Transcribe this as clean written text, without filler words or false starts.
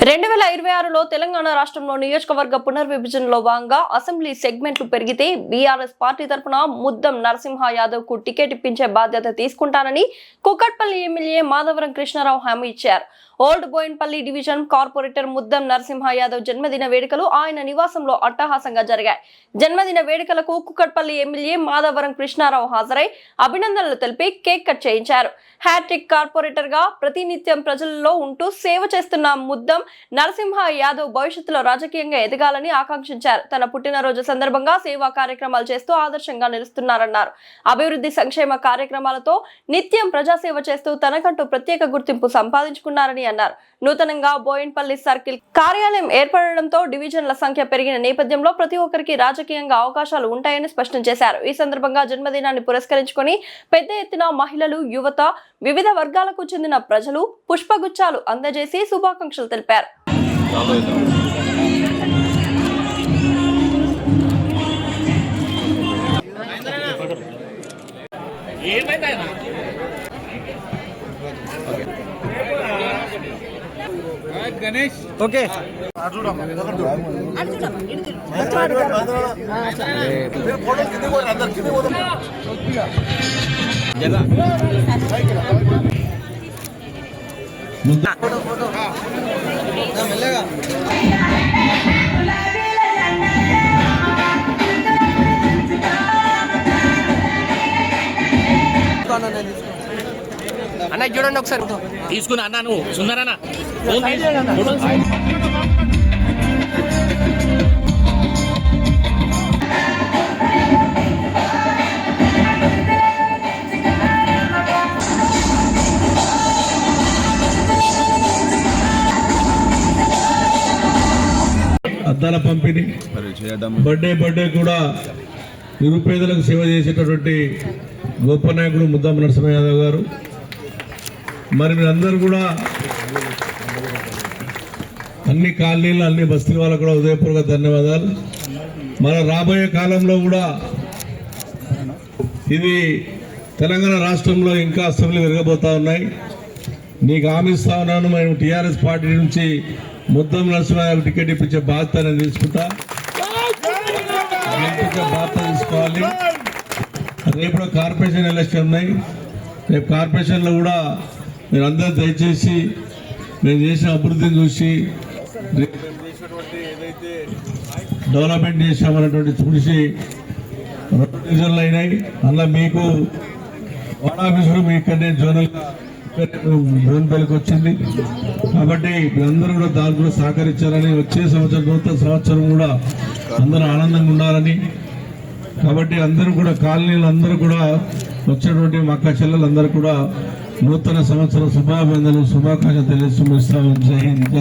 2026లో తెలంగాణ రాష్ట్రంలో నియోజకవర్గ పునర్విభజనలో భాగంగా అసెంబ్లీ సెగ్మెంట్లు పెరిగితే బీఆర్ఎస్ పార్టీ తరఫున ముద్దం నరసింహ యాదవ్ కు టికెట్ ఇప్పించే బాధ్యత తీసుకుంటానని కుకట్పల్లి ఎమ్మెల్యే మాధవరం కృష్ణారావు హామీ ఇచ్చారు. Old Bowenpally division corporator Muddam Narasimha Yadav జన్మదిన వేడుకలు ఆయన నివాసంలో అట్టహాసంగా జరిగాయి. జన్మదిన వేడుకలకు కుకట్పల్లి ఎమ్మెల్యే మాధవరం కృష్ణారావు హాజరై అభినందనలు తెలిపి కేక్ కట్ చేయించారు. హ్యాట్రిక్ కార్పొరేటర్ గా ప్రతినిత్యం ప్రజలలో ఉంటూ సేవ చేస్తున్న ముద్దం నరసింహ యాదవ్ భవిష్యత్తులో రాజకీయంగా ఎదగాలని ఆకాంక్షించారు. తన పుట్టినరోజు సందర్భంగా సేవా కార్యక్రమాలు చేస్తూ ఆదర్శంగా నిలుస్తున్నారన్నారు. అభివృద్ధి సంక్షేమ కార్యక్రమాలతో నిత్యం ప్రజాసేవ చేస్తూ తనకంటూ ప్రత్యేక గుర్తింపు సంపాదించుకున్నారని అన్నారు. నూతనంగా బోయిన్పల్లి సర్కిల్ కార్యాలయం ఏర్పడడంతో డివిజన్ల సంఖ్య పెరిగిన నేపథ్యంలో ప్రతి ఒక్కరికి రాజకీయంగా అవకాశాలు ఉంటాయని స్పష్టం చేశారు. ఈ సందర్భంగా జన్మదినాన్ని పురస్కరించుకొని పెద్ద ఎత్తున మహిళలు, యువత, వివిధ వర్గాలకు చెందిన ప్రజలు పుష్పగుచ్చాలు అందజేసి శుభాకాంక్షలు తెలిపారు. గణేష్ ఓకే మెల్లగా అన్న చూడండి ఒకసారి తీసుకున్నా అన్న. నువ్వు సుందరన్న అద్దాల పంపిణీ, బర్త్డే కూడా నిరుపేదలకు సేవ చేసేటటువంటి గొప్ప నాయకుడు ముద్దం నరసింహ యాదవ్ గారు. మరి మీరందరూ కూడా అన్ని కాలనీలు, అన్ని బస్తీల వాళ్ళకు కూడా హృదయపూర్వక ధన్యవాదాలు. మన రాబోయే కాలంలో కూడా ఇది తెలంగాణ రాష్ట్రంలో ఇంకా అసెంబ్లీ పెరగబోతా ఉన్నాయి. నీకు హామీ ఇస్తా ఉన్నాను. మేము టీఆర్ఎస్ పార్టీ నుంచి ముద్దం నరసింహ టికెట్ ఇప్పించే బాధ్యత నేను తీసుకుంటా. బాధ్యత తీసుకోవాలి. రేపు కార్పొరేషన్ ఎలక్షన్ ఉన్నాయి. రేపు కార్పొరేషన్లో కూడా మీరు అందరూ దయచేసి మేము చేసిన అభివృద్ధిని చూసి ఏదైతే డెవలప్మెంట్ చేసామన్నటువంటి చూసి 2 డివిజన్లు అయినాయి. అలా మీకు వార్డ్ ఆఫీసులు మీ ఇక్కడనే బోయిన్పల్లికి వచ్చింది. కాబట్టి మీరందరూ కూడా దాని కూడా సహకరించాలని, వచ్చే సంవత్సరం నూతన సంవత్సరం కూడా అందరూ ఆనందంగా ఉండాలని, కాబట్టి అందరూ కూడా కాలనీలు అందరూ కూడా వచ్చినటువంటి మా అక్క చెల్లెలందరూ కూడా నూతన సంవత్సరం శుభాభినందనలు, శుభాకాంక్షలు తెలియజేస్తూ జై హింద్.